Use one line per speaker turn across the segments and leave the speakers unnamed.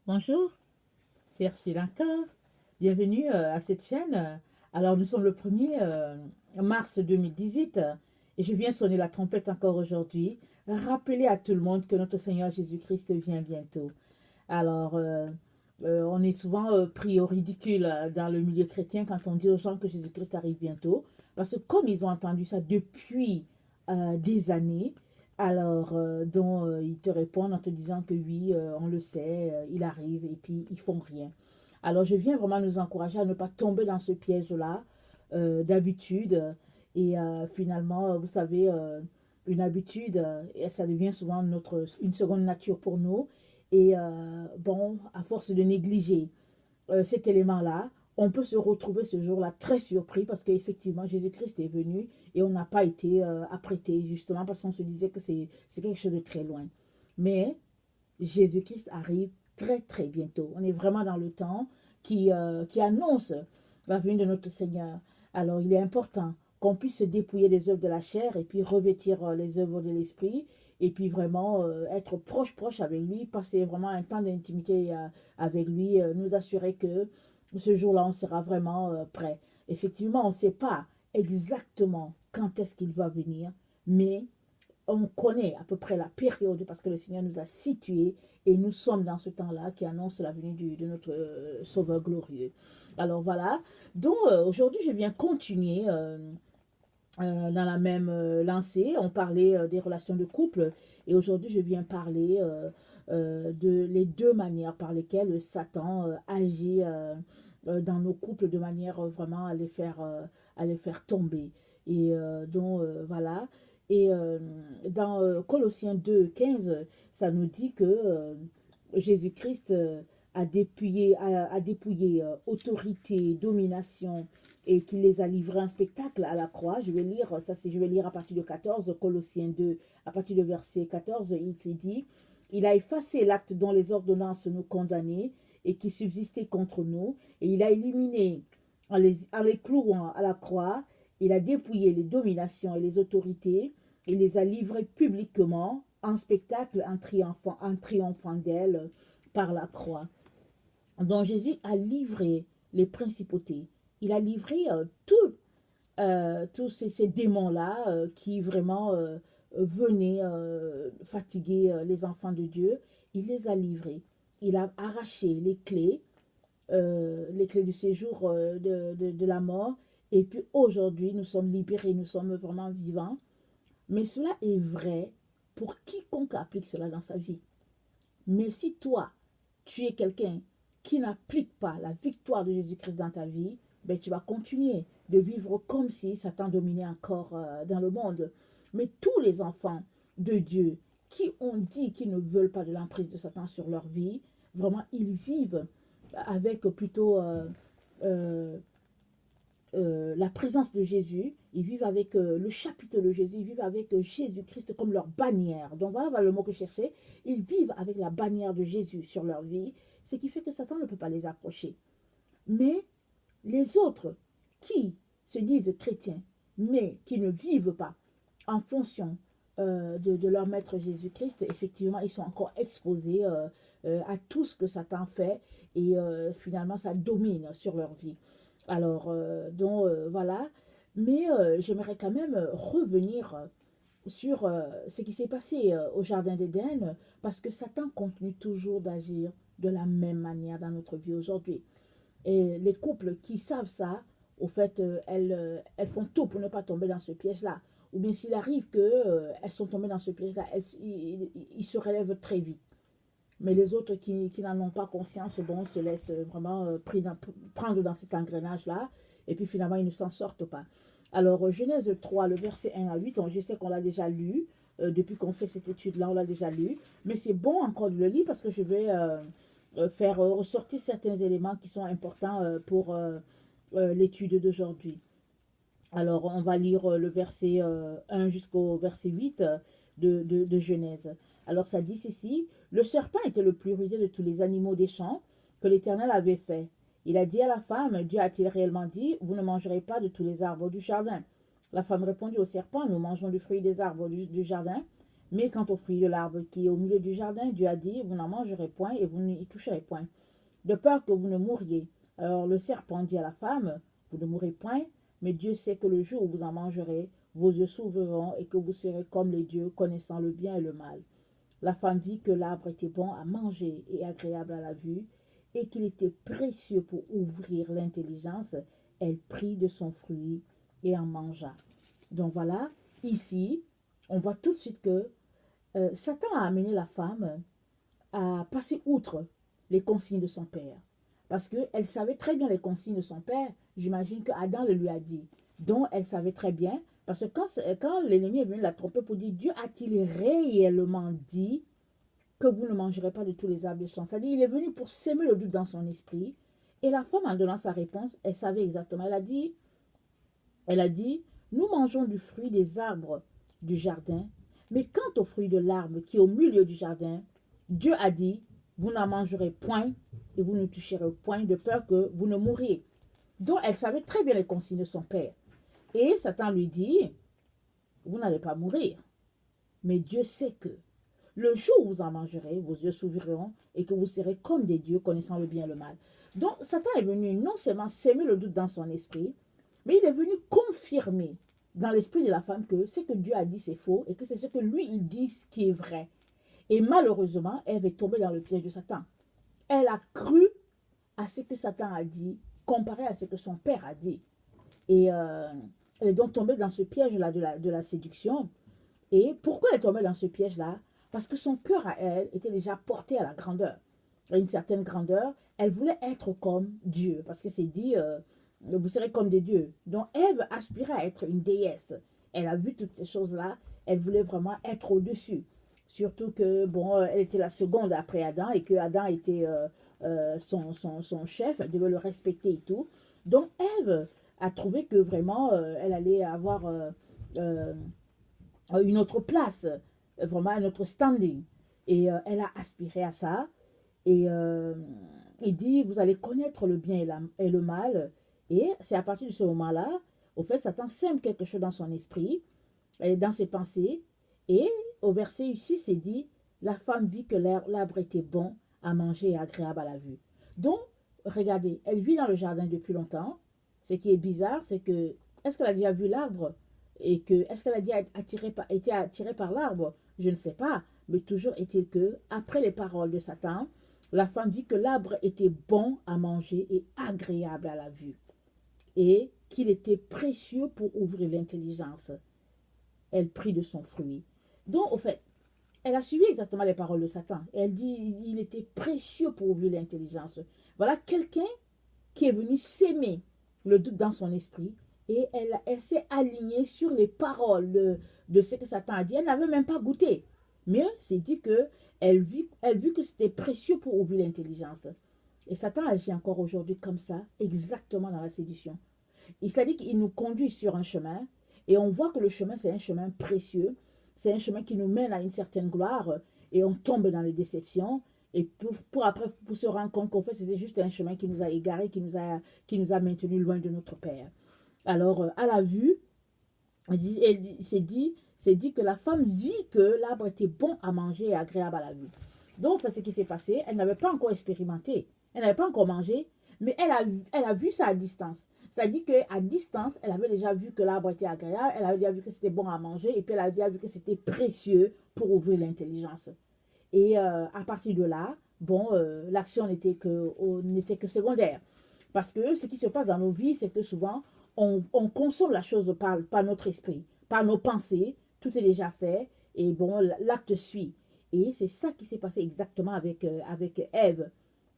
Bonjour, c'est Ursula encore. Bienvenue à cette chaîne. Alors, nous sommes le 1er mars 2018 et je viens sonner la trompette encore aujourd'hui. Rappeler à tout le monde que notre Seigneur Jésus-Christ vient bientôt. Alors, on est souvent pris au ridicule dans le milieu chrétien quand on dit aux gens que Jésus-Christ arrive bientôt. Parce que comme ils ont entendu ça depuis des années, alors ils te répondent en te disant que oui, on le sait, il arrive et puis ils font rien. Alors je viens vraiment nous encourager à ne pas tomber dans ce piège-là d'habitude. Et finalement, vous savez, une habitude, et ça devient souvent une seconde nature pour nous. Et bon, à force de négliger cet élément-là, on peut se retrouver ce jour-là très surpris parce qu'effectivement, Jésus-Christ est venu et on n'a pas été apprêté, justement parce qu'on se disait que c'est quelque chose de très loin. Mais Jésus-Christ arrive très très bientôt. On est vraiment dans le temps qui annonce la venue de notre Seigneur. Alors il est important qu'on puisse se dépouiller des œuvres de la chair et puis revêtir les œuvres de l'esprit et puis vraiment être proche avec lui, passer vraiment un temps d'intimité avec lui, nous assurer que ce jour-là on sera vraiment prêt. Effectivement, on ne sait pas exactement quand est-ce qu'il va venir, mais on connaît à peu près la période parce que le Seigneur nous a situés et nous sommes dans ce temps-là qui annonce la venue de notre Sauveur glorieux. Alors voilà, donc aujourd'hui je viens continuer dans la même lancée. On parlait des relations de couple et aujourd'hui je viens parler de les deux manières par lesquelles Satan agit dans nos couples de manière vraiment à les faire tomber. Et donc voilà. Et dans Colossiens 2, 15, ça nous dit que Jésus-Christ a dépouillé autorité, domination, et qu'il les a livrés en spectacle à la croix. Je vais lire, je vais lire à partir de 14, de Colossiens 2, à partir de verset 14, il s'est dit, il a effacé l'acte dont les ordonnances nous condamnaient et qui subsistait contre nous, et il a éliminé en les clouant à la croix, il a dépouillé les dominations et les autorités, il les a livrées publiquement en spectacle en triomphant d'elles par la croix. Donc Jésus a livré les principautés, il a livré tous ces démons-là qui vraiment venaient fatiguer les enfants de Dieu. Il les a livrés. Il a arraché les clés du séjour de la mort. Et puis aujourd'hui, nous sommes libérés, nous sommes vraiment vivants. Mais cela est vrai pour quiconque applique cela dans sa vie. Mais si toi, tu es quelqu'un qui n'applique pas la victoire de Jésus-Christ dans ta vie, ben, tu vas continuer de vivre comme si Satan dominait encore dans le monde. Mais tous les enfants de Dieu qui ont dit qu'ils ne veulent pas de l'emprise de Satan sur leur vie, vraiment, ils vivent avec plutôt euh, la présence de Jésus, ils vivent avec le chapitre de Jésus, ils vivent avec Jésus-Christ comme leur bannière. Donc voilà le mot que je cherchais. Ils vivent avec la bannière de Jésus sur leur vie, ce qui fait que Satan ne peut pas les approcher. Mais les autres qui se disent chrétiens, mais qui ne vivent pas en fonction de leur maître Jésus-Christ, effectivement, ils sont encore exposés à tout ce que Satan fait et finalement, ça domine sur leur vie. Alors, voilà. Mais j'aimerais quand même revenir sur ce qui s'est passé au Jardin d'Éden, parce que Satan continue toujours d'agir de la même manière dans notre vie aujourd'hui. Et les couples qui savent ça, au fait, elles font tout pour ne pas tomber dans ce piège-là. Ou bien s'il arrive qu'elles sont tombées dans ce piège-là, ils se relèvent très vite. Mais les autres qui n'en ont pas conscience, bon, se laissent vraiment prendre dans cet engrenage-là. Et puis finalement, ils ne s'en sortent pas. Alors, Genèse 3, le verset 1 à 8, je sais qu'on l'a déjà lu. Depuis qu'on fait cette étude-là, on l'a déjà lu. Mais c'est bon encore de le lire parce que je vais faire ressortir certains éléments qui sont importants pour l'étude d'aujourd'hui. Alors, on va lire le verset 1 jusqu'au verset 8 de Genèse. Alors, ça dit ceci, le serpent était le plus rusé de tous les animaux des champs que l'Éternel avait fait. Il a dit à la femme, Dieu a-t-il réellement dit, vous ne mangerez pas de tous les arbres du jardin. La femme répondit au serpent, nous mangeons du fruit des arbres du jardin, Mais quant au fruit de l'arbre qui est au milieu du jardin, Dieu a dit, vous n'en mangerez point et vous n'y toucherez point, de peur que vous ne mouriez. Alors le serpent dit à la femme, vous ne mourrez point, mais Dieu sait que le jour où vous en mangerez, vos yeux s'ouvriront et que vous serez comme les dieux, connaissant le bien et le mal. La femme vit que l'arbre était bon à manger et agréable à la vue, et qu'il était précieux pour ouvrir l'intelligence. Elle prit de son fruit et en mangea. Donc voilà, ici, on voit tout de suite que Satan a amené la femme à passer outre les consignes de son père. Parce qu'elle savait très bien les consignes de son père. J'imagine que Adam le lui a dit. Donc elle savait très bien. Parce que quand l'ennemi est venu la tromper pour dire, Dieu a-t-il réellement dit que vous ne mangerez pas de tous les arbres de champ? C'est-à-dire, il est venu pour s'aimer le doute dans son esprit. Et la femme, en donnant sa réponse, elle savait exactement. Elle a dit, nous mangeons du fruit des arbres du jardin, mais quant au fruit de l'arbre qui est au milieu du jardin, Dieu a dit, vous n'en mangerez point et vous ne toucherez point de peur que vous ne mouriez. Donc elle savait très bien les consignes de son père. Et Satan lui dit, vous n'allez pas mourir. Mais Dieu sait que le jour où vous en mangerez, vos yeux s'ouvriront et que vous serez comme des dieux connaissant le bien et le mal. Donc Satan est venu non seulement s'aimer le doute dans son esprit, mais il est venu confirmer dans l'esprit de la femme que ce que Dieu a dit c'est faux et que c'est ce que lui il dit qui est vrai. Et malheureusement, Ève est tombée dans le piège de Satan. Elle a cru à ce que Satan a dit, comparé à ce que son père a dit. Et elle est donc tombée dans ce piège-là de la séduction. Et pourquoi elle est tombée dans ce piège-là? Parce que son cœur à elle était déjà porté à la grandeur. À une certaine grandeur, elle voulait être comme Dieu. Parce que c'est dit, vous serez comme des dieux. Donc Ève aspirait à être une déesse. Elle a vu toutes ces choses-là. Elle voulait vraiment être au-dessus. Surtout que, bon, elle était la seconde après Adam et que Adam était son chef. Elle devait le respecter et tout. Donc Ève a trouvé que vraiment, elle allait avoir une autre place, vraiment un autre standing. Et elle a aspiré à ça. Et il dit, vous allez connaître le bien et le mal. Et c'est à partir de ce moment-là, au fait, Satan sème quelque chose dans son esprit, dans ses pensées. Et au verset 6, c'est dit, la femme vit que l'arbre était bon à manger et agréable à la vue. Donc, regardez, elle vit dans le jardin depuis longtemps. Ce qui est bizarre, c'est que, est-ce qu'elle a déjà vu l'arbre? Et que, est-ce qu'elle a déjà été attirée par l'arbre? Je ne sais pas. Mais toujours est-il que, après les paroles de Satan, la femme vit que l'arbre était bon à manger et agréable à la vue. Et qu'il était précieux pour ouvrir l'intelligence. Elle prit de son fruit. Donc, au fait, elle a suivi exactement les paroles de Satan. Et elle dit, il était précieux pour ouvrir l'intelligence. Voilà quelqu'un qui est venu s'aimer le doute dans son esprit. Et elle s'est alignée sur les paroles de ce que Satan a dit. Elle n'avait même pas goûté. Mais c'est dit que elle vit que c'était précieux pour ouvrir l'intelligence. Et Satan agit encore aujourd'hui comme ça, exactement dans la séduction. Il s'est dit qu'il nous conduit sur un chemin. Et on voit que le chemin, c'est un chemin précieux. C'est un chemin qui nous mène à une certaine gloire. Et on tombe dans les déceptions. Et après, pour se rendre compte qu'en fait, c'était juste un chemin qui nous a égarés, qui nous a maintenus loin de notre Père. Alors, à la vue, c'est dit que la femme vit que l'arbre était bon à manger et agréable à la vue. Donc, en fait, ce qui s'est passé, elle n'avait pas encore expérimenté. Elle n'avait pas encore mangé, mais elle a vu ça à distance. C'est-à-dire qu'à distance, elle avait déjà vu que l'arbre était agréable, elle avait déjà vu que c'était bon à manger, et puis elle avait déjà vu que c'était précieux pour ouvrir l'intelligence. Et à partir de là, bon, l'action n'était que secondaire. Parce que ce qui se passe dans nos vies, c'est que souvent, on consomme la chose par notre esprit, par nos pensées, tout est déjà fait, et bon, l'acte suit. Et c'est ça qui s'est passé exactement avec Ève.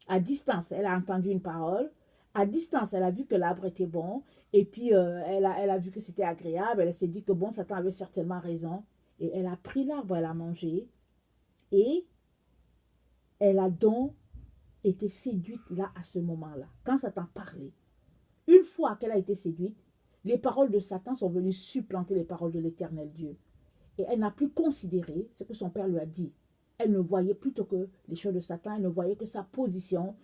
À distance, elle a entendu une parole. À distance, elle a vu que l'arbre était bon. Et puis, elle a vu que c'était agréable. Elle s'est dit que bon, Satan avait certainement raison. Et elle a pris l'arbre, elle a mangé. Et elle a donc été séduite là, à ce moment-là. Quand Satan parlait. Une fois qu'elle a été séduite, les paroles de Satan sont venues supplanter les paroles de l'Éternel Dieu. Et elle n'a plus considéré ce que son père lui a dit. Elle ne voyait plutôt que les choses de Satan, elle ne voyait que sa position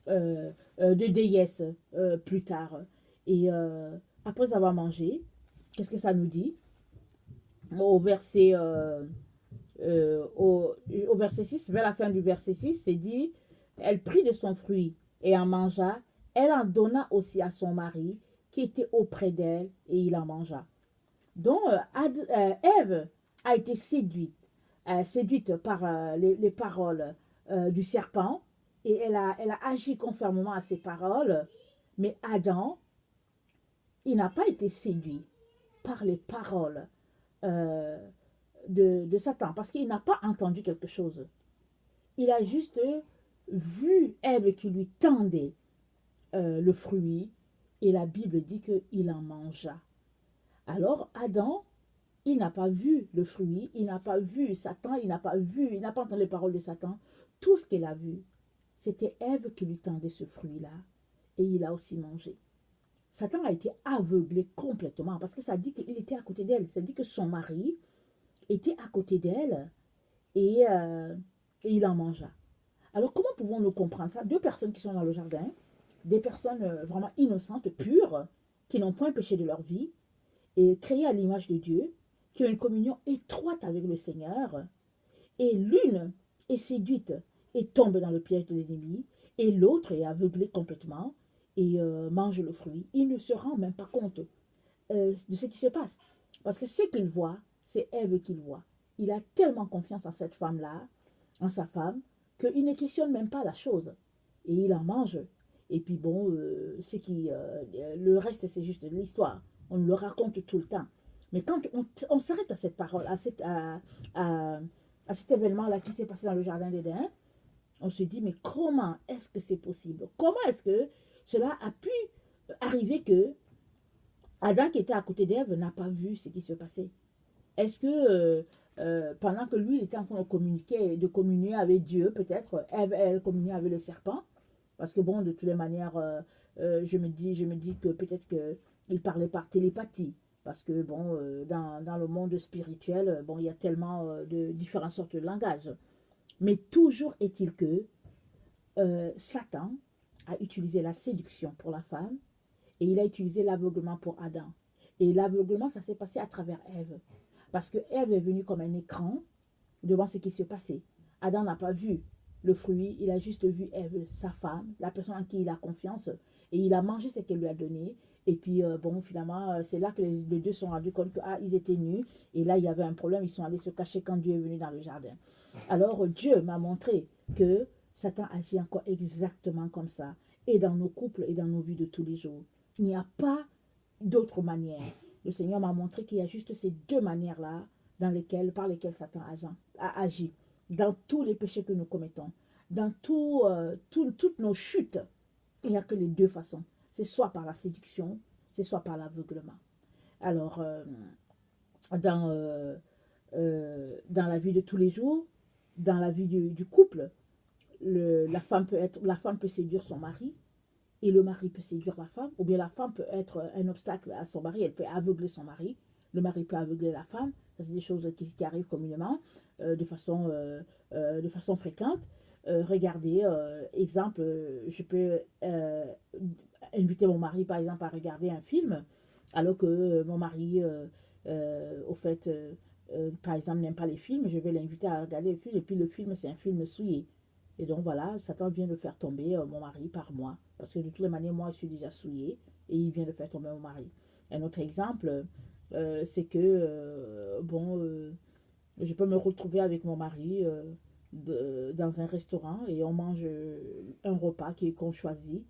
de déesse plus tard. Et après avoir mangé, qu'est-ce que ça nous dit? Au verset au verset 6, vers la fin du verset 6, c'est dit, elle prit de son fruit et en mangea, elle en donna aussi à son mari qui était auprès d'elle et il en mangea. Donc, Ève a été séduite par les paroles du serpent et elle a agi conformément à ces paroles, mais Adam, il n'a pas été séduit par les paroles euh, de Satan parce qu'il n'a pas entendu quelque chose. Il a juste vu Ève qui lui tendait le fruit et la Bible dit qu'il en mangea. Alors Adam, il n'a pas vu le fruit, il n'a pas vu Satan, il n'a pas entendu les paroles de Satan. Tout ce qu'il a vu, c'était Ève qui lui tendait ce fruit-là et il a aussi mangé. Satan a été aveuglé complètement parce que ça dit qu'il était à côté d'elle. Ça dit que son mari était à côté d'elle et il en mangea. Alors comment pouvons-nous comprendre ça? Deux personnes qui sont dans le jardin, des personnes vraiment innocentes, pures, qui n'ont point péché de leur vie, et créées à l'image de Dieu, qui ont une communion étroite avec le Seigneur, et l'une est séduite et tombe dans le piège de l'ennemi, et l'autre est aveuglée complètement et mange le fruit. Il ne se rend même pas compte de ce qui se passe. Parce que ce qu'il voit, c'est Ève qu'il voit. Il a tellement confiance en cette femme-là, en sa femme, qu'il ne questionne même pas la chose. Et il en mange. Et puis bon, le reste, c'est juste de l'histoire. On le raconte tout le temps. Mais quand on s'arrête à cette parole, à cet événement-là qui s'est passé dans le jardin d'Éden, on se dit, mais comment est-ce que c'est possible? Comment est-ce que cela a pu arriver que Adam, qui était à côté d'Ève, n'a pas vu ce qui se passait? Est-ce que pendant que lui, il était en train de communiquer, de communier avec Dieu, peut-être, Ève, elle communiait avec le serpent? Parce que bon, de toutes les manières, je me dis que peut-être qu'il parlait par télépathie. Parce que bon, dans le monde spirituel, bon, il y a tellement de différentes sortes de langages. Mais toujours est-il que Satan a utilisé la séduction pour la femme et il a utilisé l'aveuglement pour Adam. Et l'aveuglement, ça s'est passé à travers Ève. Parce que Ève est venue comme un écran devant ce qui se passait. Adam n'a pas vu le fruit, il a juste vu Ève, sa femme, la personne en qui il a confiance, et il a mangé ce qu'elle lui a donné. Et puis, bon, finalement, c'est là que les deux se sont rendus compte qu'ils étaient nus, et là, il y avait un problème, ils sont allés se cacher quand Dieu est venu dans le jardin. Alors, Dieu m'a montré que Satan agit encore exactement comme ça, et dans nos couples et dans nos vies de tous les jours. Il n'y a pas d'autre manière. Le Seigneur m'a montré qu'il y a juste ces deux manières-là par lesquelles Satan a agi. Dans tous les péchés que nous commettons, dans toutes nos chutes, il n'y a que les deux façons. C'est soit par la séduction, c'est soit par l'aveuglement. Alors, dans la vie de tous les jours, dans la vie du couple, la femme peut séduire son mari, et le mari peut séduire la femme, ou bien la femme peut être un obstacle à son mari, elle peut aveugler son mari, le mari peut aveugler la femme, ça c'est des choses qui arrivent communément, de façon fréquente. Regardez, exemple, je peux inviter mon mari par exemple à regarder un film, alors que mon mari, au fait, par exemple, n'aime pas les films, je vais l'inviter à regarder le film, et puis le film, c'est un film souillé. Et donc voilà, Satan vient de faire tomber mon mari par moi. Parce que de toutes les manières, moi, je suis déjà souillée. Et il vient de faire tomber mon mari. Un autre exemple, c'est que, je peux me retrouver avec mon mari dans un restaurant et on mange un repas qu'on choisit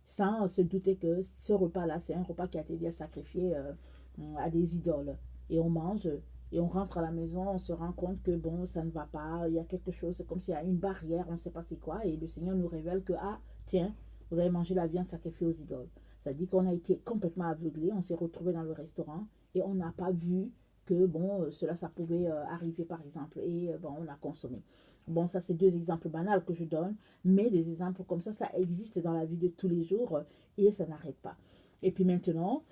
sans se douter que ce repas-là, c'est un repas qui a été déjà sacrifié à des idoles. Et on mange et on rentre à la maison, on se rend compte que bon, ça ne va pas, il y a quelque chose, c'est comme s'il y a une barrière, on ne sait pas c'est quoi, et le Seigneur nous révèle que, ah, tiens, vous avez mangé la viande sacrifiée aux idoles. Ça dit qu'on a été complètement aveuglé, on s'est retrouvé dans le restaurant, et on n'a pas vu que, bon, ça pouvait arriver, par exemple, et bon, on a consommé. Bon, ça, c'est deux exemples banals que je donne, mais des exemples comme ça existe dans la vie de tous les jours, et ça n'arrête pas. Et puis maintenant,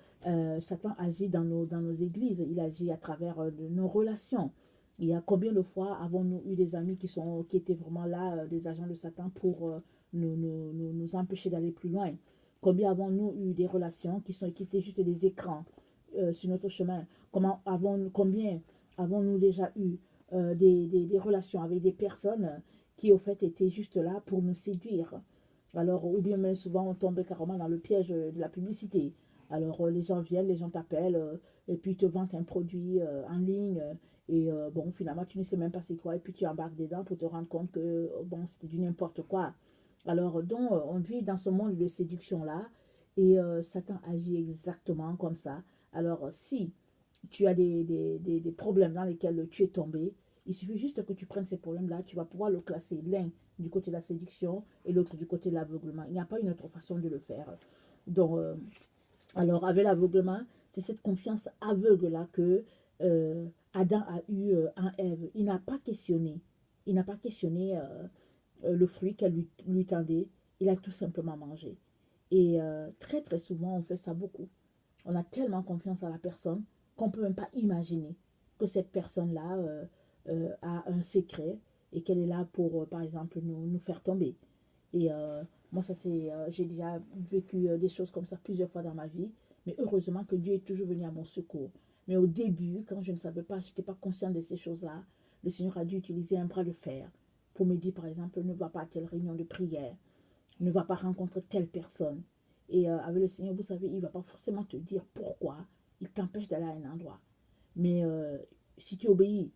Satan agit dans nos églises, il agit à travers nos relations. Il y a combien de fois avons-nous eu des amis qui étaient vraiment là, des agents de Satan pour nous empêcher d'aller plus loin? Combien avons-nous eu des relations qui étaient juste des écrans sur notre chemin? Combien avons-nous déjà eu des relations avec des personnes qui, au fait, étaient juste là pour nous séduire. Alors, ou bien même souvent, on tombe carrément dans le piège de la publicité. Alors, les gens viennent, les gens t'appellent, et puis ils te vendent un produit en ligne, et bon, finalement, tu ne sais même pas c'est quoi, et puis tu embarques dedans pour te rendre compte que, bon, c'était du n'importe quoi. Alors, donc, on vit dans ce monde de séduction-là, et Satan agit exactement comme ça. Alors, si tu as des problèmes dans lesquels tu es tombé, il suffit juste que tu prennes ces problèmes-là, tu vas pouvoir le classer l'un du côté de la séduction et l'autre du côté de l'aveuglement. Il n'y a pas une autre façon de le faire. Donc, alors, avec l'aveuglement, c'est cette confiance aveugle-là que Adam a eu en Ève. Il n'a pas questionné. Il n'a pas questionné le fruit qu'elle lui tendait. Il a tout simplement mangé. Et très, très souvent, on fait ça beaucoup. On a tellement confiance à la personne qu'on ne peut même pas imaginer que cette personne-là a un secret et qu'elle est là pour, par exemple, nous faire tomber. Et moi, ça c'est, j'ai déjà vécu des choses comme ça plusieurs fois dans ma vie, mais heureusement que Dieu est toujours venu à mon secours. Mais au début, quand je ne savais pas, je n'étais pas consciente de ces choses-là, le Seigneur a dû utiliser un bras de fer pour me dire, par exemple, ne va pas à telle réunion de prière, ne va pas rencontrer telle personne. Et avec le Seigneur, vous savez, il ne va pas forcément te dire pourquoi il t'empêche d'aller à un endroit. Mais si tu obéis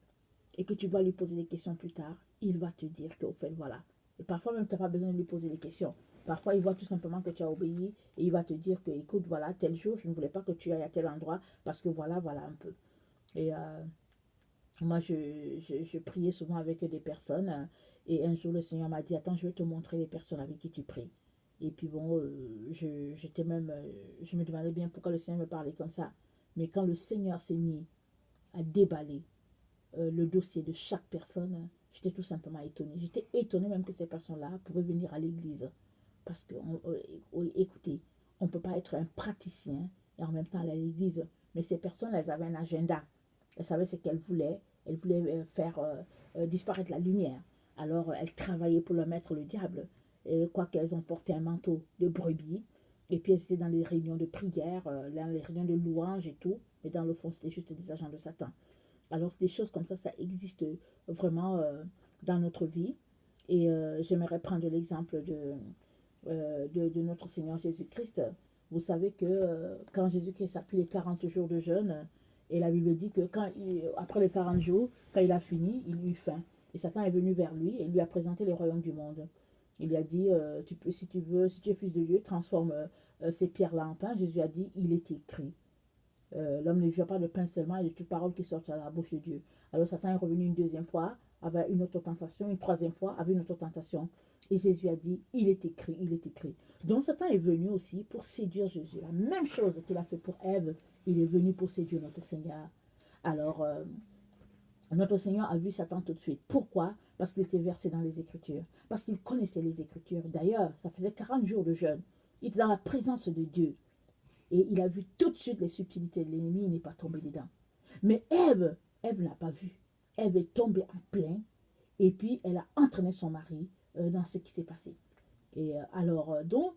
et que tu vas lui poser des questions plus tard, il va te dire qu'au fait, voilà. Et parfois même, tu n'as pas besoin de lui poser des questions. Parfois, il voit tout simplement que tu as obéi et il va te dire que, écoute, voilà, tel jour, je ne voulais pas que tu ailles à tel endroit parce que voilà, voilà un peu. Et moi, je priais souvent avec des personnes et un jour, le Seigneur m'a dit, attends, je vais te montrer les personnes avec qui tu pries. Et puis bon, j'étais même, je me demandais bien pourquoi le Seigneur me parlait comme ça. Mais quand le Seigneur s'est mis à déballer le dossier de chaque personne, j'étais tout simplement étonnée. J'étais étonnée même que ces personnes-là pouvaient venir à l'église. Parce que, écoutez, on ne peut pas être un praticien et en même temps aller à l'église. Mais ces personnes, elles avaient un agenda. Elles savaient ce qu'elles voulaient. Elles voulaient faire disparaître la lumière. Alors, elles travaillaient pour leur maître le diable. Et quoi qu'elles ont porté un manteau de brebis. Et puis, elles étaient dans les réunions de prière, dans les réunions de louange et tout. Mais dans le fond, c'était juste des agents de Satan. Alors, des choses comme ça existe vraiment dans notre vie. Et j'aimerais prendre l'exemple de notre Seigneur Jésus-Christ. Vous savez que quand Jésus-Christ a pris les 40 jours de jeûne, et la Bible dit que après les 40 jours, quand il a fini, il eut faim. Et Satan est venu vers lui et lui a présenté les royaumes du monde. Il lui a dit, si tu veux, si tu es fils de Dieu, transforme ces pierres-là en pain. Jésus a dit, il est écrit. L'homme ne vivra pas de pain seulement et de toute parole qui sort de la bouche de Dieu. Alors Satan est revenu une deuxième fois, avec une autre tentation, une troisième fois, avec une autre tentation. Et Jésus a dit, il est écrit, il est écrit. Donc Satan est venu aussi pour séduire Jésus. La même chose qu'il a fait pour Ève, il est venu pour séduire notre Seigneur. Alors, notre Seigneur a vu Satan tout de suite. Pourquoi? Parce qu'il était versé dans les Écritures. Parce qu'il connaissait les Écritures. D'ailleurs, ça faisait 40 jours de jeûne. Il était dans la présence de Dieu. Et il a vu tout de suite les subtilités de l'ennemi, il n'est pas tombé dedans. Mais Ève n'a pas vu. Ève est tombée en plein, et puis elle a entraîné son mari dans ce qui s'est passé. Et donc,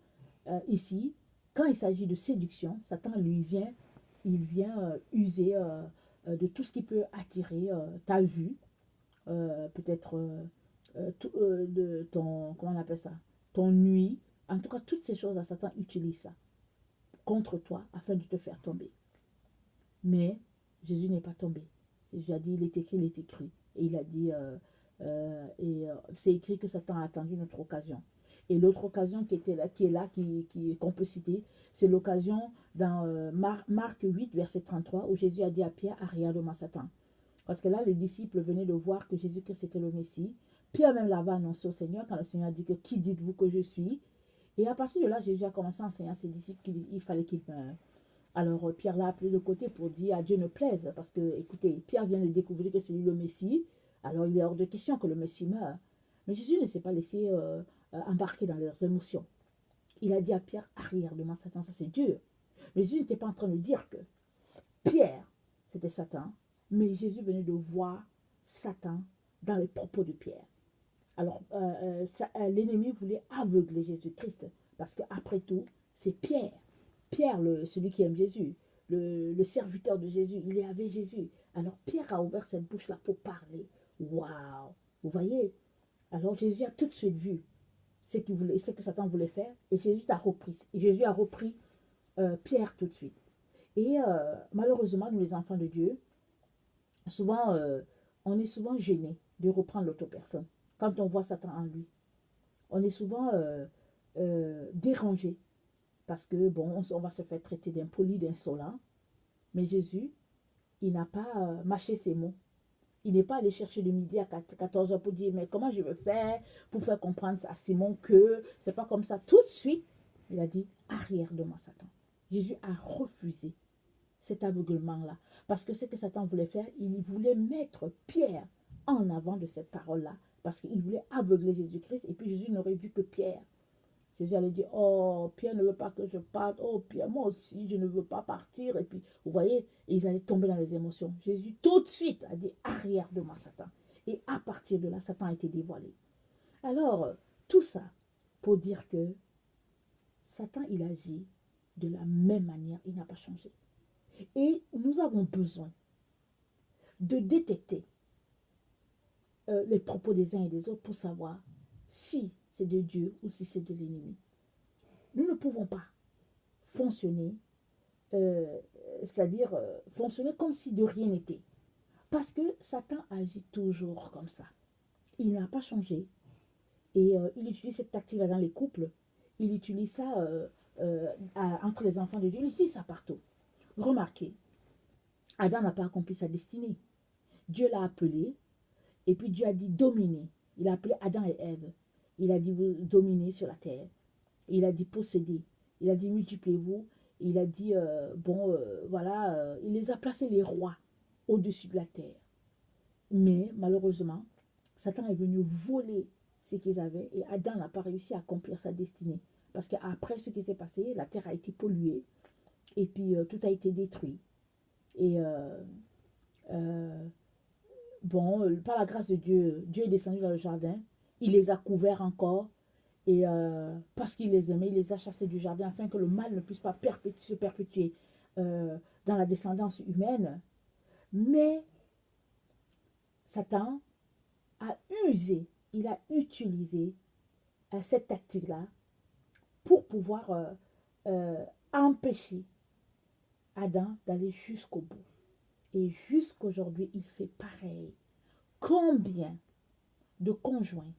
ici, quand il s'agit de séduction, Satan il vient user de tout ce qui peut attirer ta vue, peut-être de ton, comment on appelle ça, ton nuit. En tout cas, toutes ces choses-là, Satan utilise ça contre toi afin de te faire tomber. Mais Jésus n'est pas tombé. Jésus a dit, il est écrit, il est écrit. Et il a dit, c'est écrit que Satan a attendu notre occasion. Et l'autre occasion qui était là, qu'on peut citer, c'est l'occasion dans Marc 8, verset 33, où Jésus a dit à Pierre, regarde-moi Satan. Parce que là, les disciples venaient de voir que Jésus-Christ était le Messie. Pierre même l'avait annoncé au Seigneur, quand le Seigneur a dit que qui dites-vous que je suis? Et à partir de là, Jésus a commencé à enseigner à ses disciples qu'il fallait qu'ils meurent. Alors Pierre l'a appelé de côté pour dire à Dieu ne plaise. Parce que, écoutez, Pierre vient de découvrir que c'est lui le Messie. Alors il est hors de question que le Messie meure. Mais Jésus ne s'est pas laissé embarquer dans leurs émotions. Il a dit à Pierre, regarde-moi Satan, ça c'est Dieu. Mais Jésus n'était pas en train de dire que Pierre, c'était Satan. Mais Jésus venait de voir Satan dans les propos de Pierre. Alors, l'ennemi voulait aveugler Jésus-Christ, parce qu'après tout, c'est Pierre. Pierre, celui qui aime Jésus, le serviteur de Jésus, il est avec Jésus. Alors, Pierre a ouvert cette bouche-là pour parler, Waouh! Vous voyez? Alors Jésus a tout de suite vu ce que Satan voulait faire, et Jésus a repris. Et Jésus a repris Pierre tout de suite. Et malheureusement, nous les enfants de Dieu, souvent, on est souvent gêné de reprendre l'autre personne quand on voit Satan en lui. On est souvent dérangé parce que, bon, on va se faire traiter d'impoli, d'insolent. Mais Jésus, il n'a pas mâché ses mots. Il n'est pas allé chercher le midi à 14 heures pour dire, mais comment je vais faire pour faire comprendre à Simon que c'est pas comme ça. Tout de suite, il a dit, arrière de moi, Satan. Jésus a refusé cet aveuglement-là. Parce que ce que Satan voulait faire, il voulait mettre Pierre en avant de cette parole-là. Parce qu'il voulait aveugler Jésus-Christ. Et puis Jésus n'aurait vu que Pierre. Jésus allait dire, oh, Pierre ne veut pas que je parte. Oh, Pierre, moi aussi, je ne veux pas partir. Et puis, vous voyez, ils allaient tomber dans les émotions. Jésus, tout de suite, a dit, arrière de moi, Satan. Et à partir de là, Satan a été dévoilé. Alors, tout ça pour dire que Satan, il agit de la même manière. Il n'a pas changé. Et nous avons besoin de détecter les propos des uns et des autres pour savoir si c'est de Dieu ou si c'est de l'ennemi. Nous ne pouvons pas fonctionner, c'est-à-dire fonctionner comme si de rien n'était. Parce que Satan agit toujours comme ça. Il n'a pas changé. Et il utilise cette tactique-là dans les couples. Il utilise ça entre les enfants de Dieu. Il utilise ça partout. Remarquez, Adam n'a pas accompli sa destinée. Dieu l'a appelé, et puis Dieu a dit dominer. Il a appelé Adam et Ève. Il a dit vous dominez sur la terre. Il a dit possédez. Il a dit multipliez-vous. Il a dit, voilà, il les a placés les rois au-dessus de la terre. Mais malheureusement, Satan est venu voler ce qu'ils avaient et Adam n'a pas réussi à accomplir sa destinée. Parce qu'après ce qui s'est passé, la terre a été polluée et puis tout a été détruit. Et par la grâce de Dieu, Dieu est descendu dans le jardin. Il les a couverts encore. Et parce qu'il les aimait, il les a chassés du jardin afin que le mal ne puisse pas se perpétuer dans la descendance humaine. Mais Satan a usé, il a utilisé cette tactique-là pour pouvoir empêcher Adam d'aller jusqu'au bout. Et jusqu'aujourd'hui, il fait pareil. Combien de conjoints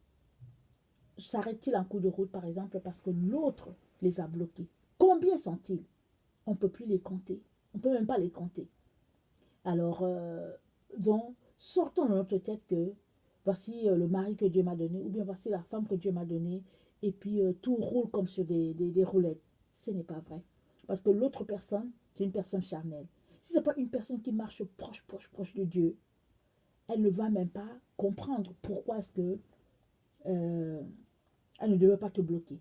s'arrêtent-ils en cours de route, par exemple, parce que l'autre les a bloqués? Combien sont-ils? On ne peut plus les compter. On ne peut même pas les compter. Alors, donc, sortons de notre tête que voici le mari que Dieu m'a donné, ou bien voici la femme que Dieu m'a donnée, et puis tout roule comme sur des roulettes. Ce n'est pas vrai. Parce que l'autre personne, c'est une personne charnelle. Si ce n'est pas une personne qui marche proche de Dieu, elle ne va même pas comprendre pourquoi est-ce que elle ne devait pas te bloquer.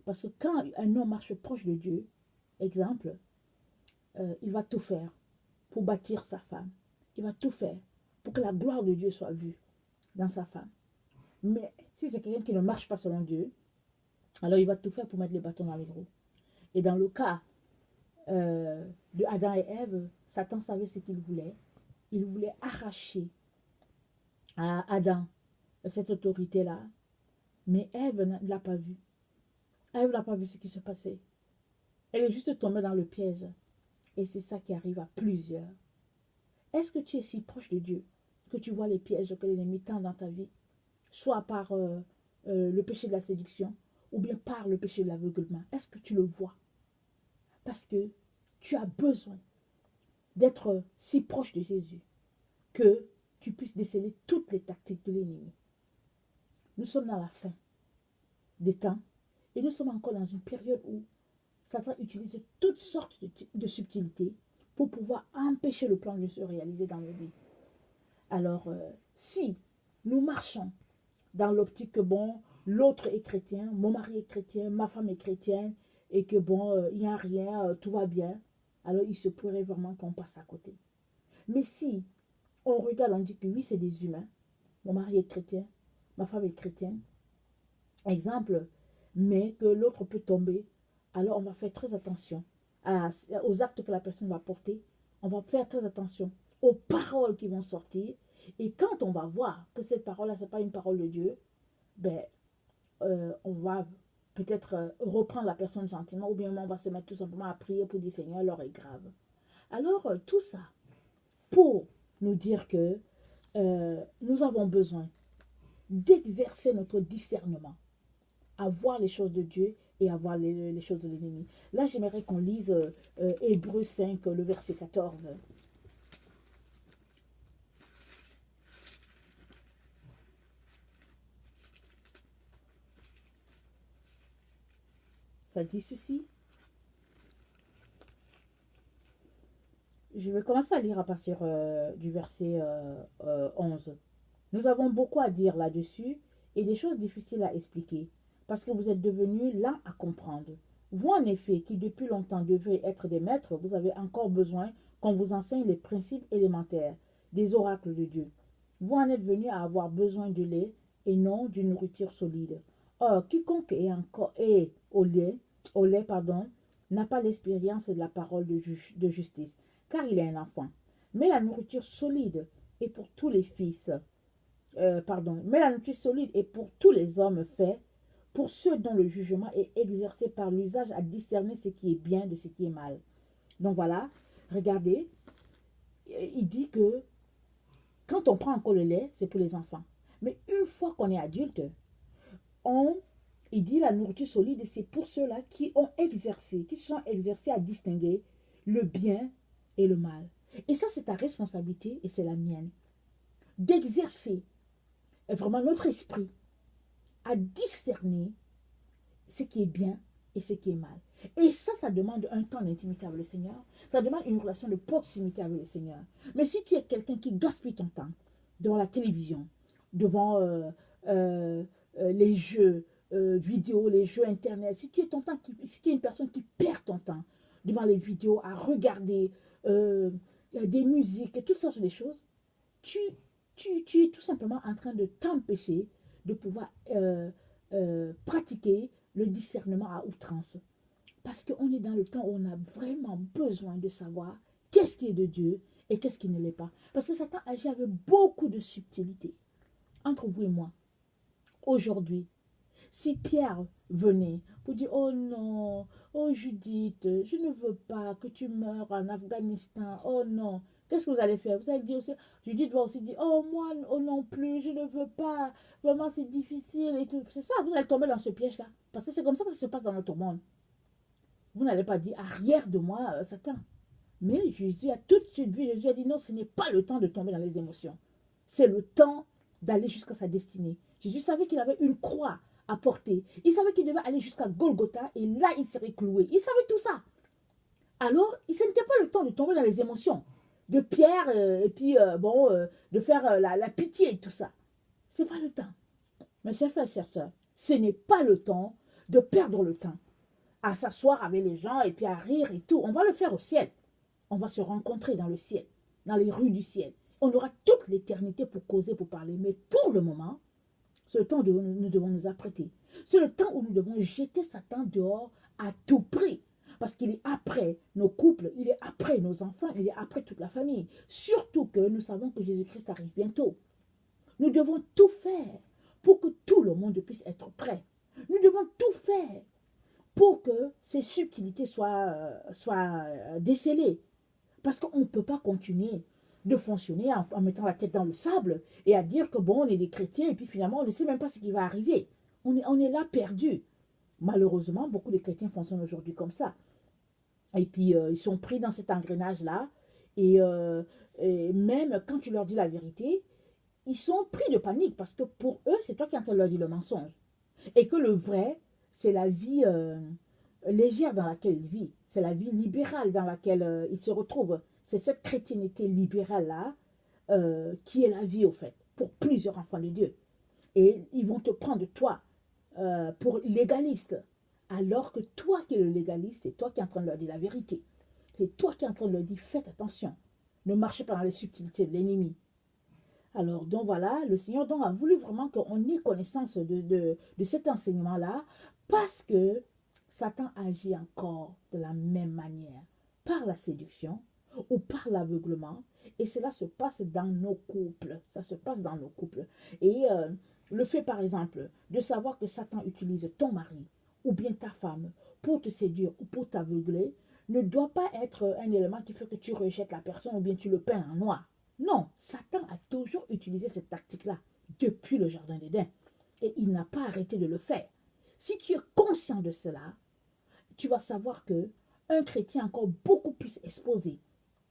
Parce que quand un homme marche proche de Dieu, exemple, il va tout faire pour bâtir sa femme. Il va tout faire pour que la gloire de Dieu soit vue dans sa femme. Mais si c'est quelqu'un qui ne marche pas selon Dieu, alors il va tout faire pour mettre les bâtons dans les roues. Et dans le cas de Adam et Ève, Satan savait ce qu'il voulait. Il voulait arracher à Adam cette autorité-là. Mais Ève ne l'a pas vu. Ève n'a pas vu ce qui se passait. Elle est juste tombée dans le piège. Et c'est ça qui arrive à plusieurs. Est-ce que tu es si proche de Dieu que tu vois les pièges que l'ennemi tend dans ta vie, soit par le péché de la séduction, ou bien par le péché de l'aveuglement? Est-ce que tu le vois? Parce que tu as besoin d'être si proche de Jésus que tu puisses déceler toutes les tactiques de l'ennemi. Nous sommes dans la fin des temps et nous sommes encore dans une période où Satan utilise toutes sortes de subtilités pour pouvoir empêcher le plan de se réaliser dans nos vies. Alors, si nous marchons dans l'optique que, bon, l'autre est chrétien, mon mari est chrétien, ma femme est chrétienne, et que, bon, il n'y a rien, tout va bien, alors il se pourrait vraiment qu'on passe à côté. Mais si on regarde, on dit que oui, c'est des humains, mon mari est chrétien, ma femme est chrétienne, exemple, mais que l'autre peut tomber, alors on va faire très attention aux actes que la personne va porter, on va faire très attention aux paroles qui vont sortir, Et quand on va voir que cette parole-là, ce n'est pas une parole de Dieu, ben, on va peut-être reprendre la personne gentiment, ou bien on va se mettre tout simplement à prier pour dire Seigneur, l'heure est grave. Alors, tout ça pour nous dire que nous avons besoin d'exercer notre discernement, à voir les choses de Dieu et à voir les choses de l'ennemi. Là, j'aimerais qu'on lise Hébreux 5, le verset 14. Ça dit ceci. Je vais commencer à lire à partir du verset 11. Nous avons beaucoup à dire là-dessus et des choses difficiles à expliquer, parce que vous êtes devenus lents à comprendre. Vous, en effet, qui depuis longtemps devez être des maîtres, vous avez encore besoin qu'on vous enseigne les principes élémentaires des oracles de Dieu. Vous en êtes venus à avoir besoin de lait et non d'une nourriture solide. Or, quiconque est au lait, n'a pas l'expérience de la parole de justice, car il est un enfant. Mais la nourriture solide est pour tous les fils. Mais la nourriture solide est pour tous les hommes faits, pour ceux dont le jugement est exercé par l'usage à discerner ce qui est bien de ce qui est mal. Donc voilà, regardez, il dit que quand on prend encore le lait, c'est pour les enfants. Mais une fois qu'on est adulte, il dit la nourriture solide, c'est pour ceux-là qui se sont exercés à distinguer le bien et le mal. Et ça, c'est ta responsabilité et c'est la mienne. D'exercer vraiment notre esprit à discerner ce qui est bien et ce qui est mal. Et ça demande un temps d'intimité avec le Seigneur. Ça demande une relation de proximité avec le Seigneur. Mais si tu es quelqu'un qui gaspille ton temps devant la télévision, devant les jeux vidéo, les jeux internet, si tu es une personne qui perd ton temps devant les vidéos, à regarder des musiques et toutes sortes de choses, tu es tout simplement en train de t'empêcher de pouvoir pratiquer le discernement à outrance. Parce qu'on est dans le temps où on a vraiment besoin de savoir qu'est-ce qui est de Dieu et qu'est-ce qui ne l'est pas. Parce que Satan agit avec beaucoup de subtilité. Entre vous et moi, aujourd'hui, si Pierre venait pour dire « Oh non, oh Judith, je ne veux pas que tu meurs en Afghanistan, oh non », qu'est-ce que vous allez faire? Vous allez dire aussi, Judith va aussi dire « Oh moi, oh non plus, je ne veux pas, vraiment c'est difficile et tout ». C'est ça, vous allez tomber dans ce piège-là. Parce que c'est comme ça que ça se passe dans notre monde. Vous n'allez pas dire « Arrière de moi, Satan ». Mais Jésus a tout de suite vu, Jésus a dit « Non, ce n'est pas le temps de tomber dans les émotions. C'est le temps d'aller jusqu'à sa destinée ». Jésus savait qu'il avait une croix à porter. Il savait qu'il devait aller jusqu'à Golgotha et là, il serait cloué. Il savait tout ça. Alors, ce n'était pas le temps de tomber dans les émotions de Pierre et puis, de faire la pitié et tout ça. Ce n'est pas le temps. Mes chers frères et chers sœurs, ce n'est pas le temps de perdre le temps à s'asseoir avec les gens et puis à rire et tout. On va le faire au ciel. On va se rencontrer dans le ciel, dans les rues du ciel. On aura toute l'éternité pour causer, pour parler. Mais pour le moment, c'est le temps où nous devons nous apprêter. C'est le temps où nous devons jeter Satan dehors à tout prix. Parce qu'il est après nos couples, il est après nos enfants, il est après toute la famille. Surtout que nous savons que Jésus-Christ arrive bientôt. Nous devons tout faire pour que tout le monde puisse être prêt. Nous devons tout faire pour que ces subtilités soient décelées. Parce qu'on ne peut pas continuer de fonctionner en mettant la tête dans le sable et à dire que bon, on est des chrétiens et puis finalement, on ne sait même pas ce qui va arriver. On est là perdu. Malheureusement, beaucoup de chrétiens fonctionnent aujourd'hui comme ça. Et puis, ils sont pris dans cet engrenage-là. Et même quand tu leur dis la vérité, ils sont pris de panique parce que pour eux, c'est toi qui es en train de leur dire le mensonge. Et que le vrai, c'est la vie légère dans laquelle ils vivent. C'est la vie libérale dans laquelle ils se retrouvent. C'est cette chrétienté libérale-là qui est la vie, au fait, pour plusieurs enfants de Dieu. Et ils vont te prendre, toi, pour légaliste. Alors que toi qui es le légaliste, c'est toi qui es en train de leur dire la vérité. C'est toi qui es en train de leur dire, faites attention. Ne marchez pas dans les subtilités de l'ennemi. Alors, donc voilà, le Seigneur donc a voulu vraiment qu'on ait connaissance de cet enseignement-là, parce que Satan agit encore de la même manière, par la séduction, ou par l'aveuglement. Et cela se passe dans nos couples. Ça se passe dans nos couples. Et le fait, par exemple, de savoir que Satan utilise ton mari ou bien ta femme pour te séduire ou pour t'aveugler, ne doit pas être un élément qui fait que tu rejettes la personne ou bien tu le peins en noir. Non, Satan a toujours utilisé cette tactique-là depuis le jardin d'Éden. Et il n'a pas arrêté de le faire. Si tu es conscient de cela, tu vas savoir que un chrétien est encore beaucoup plus exposé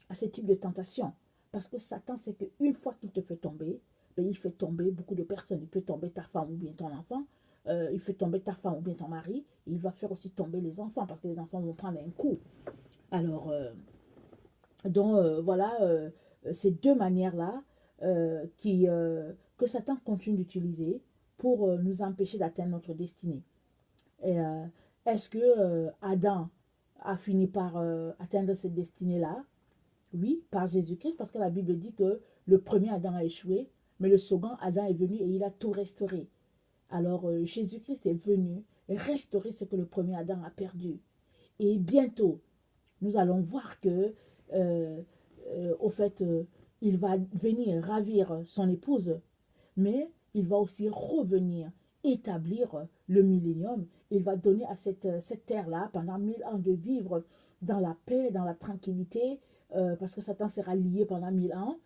à ce type de tentation. Parce que Satan sait qu'une fois qu'il te fait tomber, ben, il fait tomber beaucoup de personnes. Il fait tomber ta femme ou bien ton enfant. Il fait tomber ta femme ou bien ton mari. Et il va faire aussi tomber les enfants parce que les enfants vont prendre un coup. Alors, voilà, ces deux manières-là que Satan continue d'utiliser pour nous empêcher d'atteindre notre destinée. Et est-ce que Adam a fini par atteindre cette destinée-là? Oui, par Jésus-Christ, parce que la Bible dit que le premier Adam a échoué, mais le second Adam est venu et il a tout restauré. Alors Jésus-Christ est venu restaurer ce que le premier Adam a perdu. Et bientôt, nous allons voir que, au fait, il va venir ravir son épouse, mais il va aussi revenir établir le millénium. Il va donner à cette terre-là, pendant 1000 ans, de vivre dans la paix, dans la tranquillité, parce que Satan sera lié pendant 1000 ans.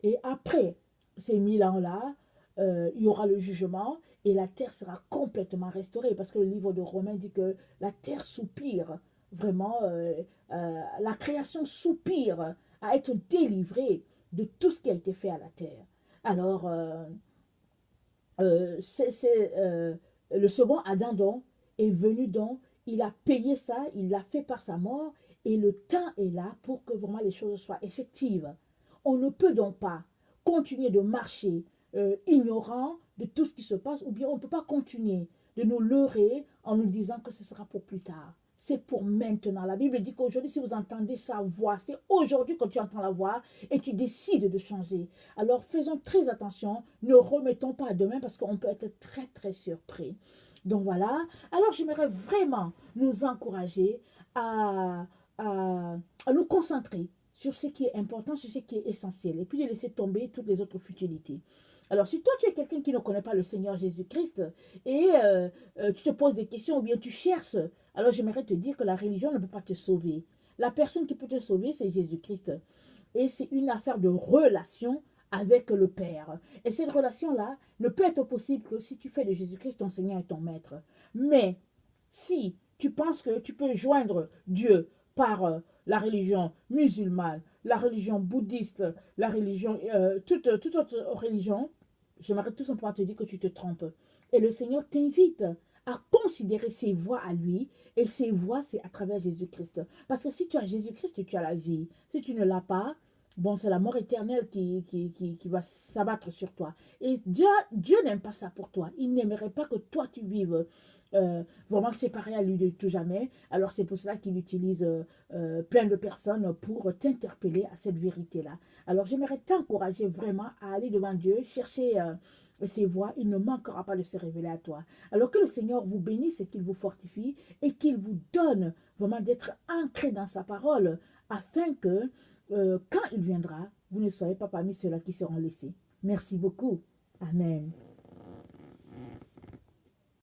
Et après ces 1000 ans-là, il y aura le jugement et la terre sera complètement restaurée, parce que le livre de Romains dit que la terre soupire, vraiment, la création soupire à être délivrée de tout ce qui a été fait à la terre. Alors, le second Adam donc est venu donc, il a payé ça, il l'a fait par sa mort et le temps est là pour que vraiment les choses soient effectives. On ne peut donc pas continuer de marcher ignorant de tout ce qui se passe, ou bien on ne peut pas continuer de nous leurrer en nous disant que ce sera pour plus tard. C'est pour maintenant. La Bible dit qu'aujourd'hui, si vous entendez sa voix, c'est aujourd'hui que tu entends la voix et tu décides de changer. Alors faisons très attention, ne remettons pas à demain parce qu'on peut être très très surpris. Donc voilà, alors j'aimerais vraiment nous encourager à nous concentrer sur ce qui est important, sur ce qui est essentiel, et puis de laisser tomber toutes les autres futilités. Alors, si toi, tu es quelqu'un qui ne connaît pas le Seigneur Jésus-Christ et tu te poses des questions ou bien tu cherches, alors j'aimerais te dire que la religion ne peut pas te sauver. La personne qui peut te sauver, c'est Jésus-Christ. Et c'est une affaire de relation avec le Père. Et cette relation-là ne peut être possible que si tu fais de Jésus-Christ ton Seigneur et ton Maître. Mais si tu penses que tu peux joindre Dieu par la religion musulmane, la religion bouddhiste, la religion, toute autre religion, j'aimerais tout simplement te dire que tu te trompes. Et le Seigneur t'invite à considérer ses voies à lui, et ses voies, c'est à travers Jésus-Christ. Parce que si tu as Jésus-Christ, tu as la vie. Si tu ne l'as pas, bon, c'est la mort éternelle qui va s'abattre sur toi. Et Dieu n'aime pas ça pour toi. Il n'aimerait pas que toi, tu vives vraiment séparé à lui de tout jamais. Alors c'est pour cela qu'il utilise plein de personnes pour t'interpeller à cette vérité-là. Alors j'aimerais t'encourager vraiment à aller devant Dieu, chercher ses voies, il ne manquera pas de se révéler à toi. Alors que le Seigneur vous bénisse et qu'il vous fortifie et qu'il vous donne vraiment d'être ancré dans sa parole afin que quand il viendra, vous ne soyez pas parmi ceux-là qui seront laissés. Merci beaucoup. Amen.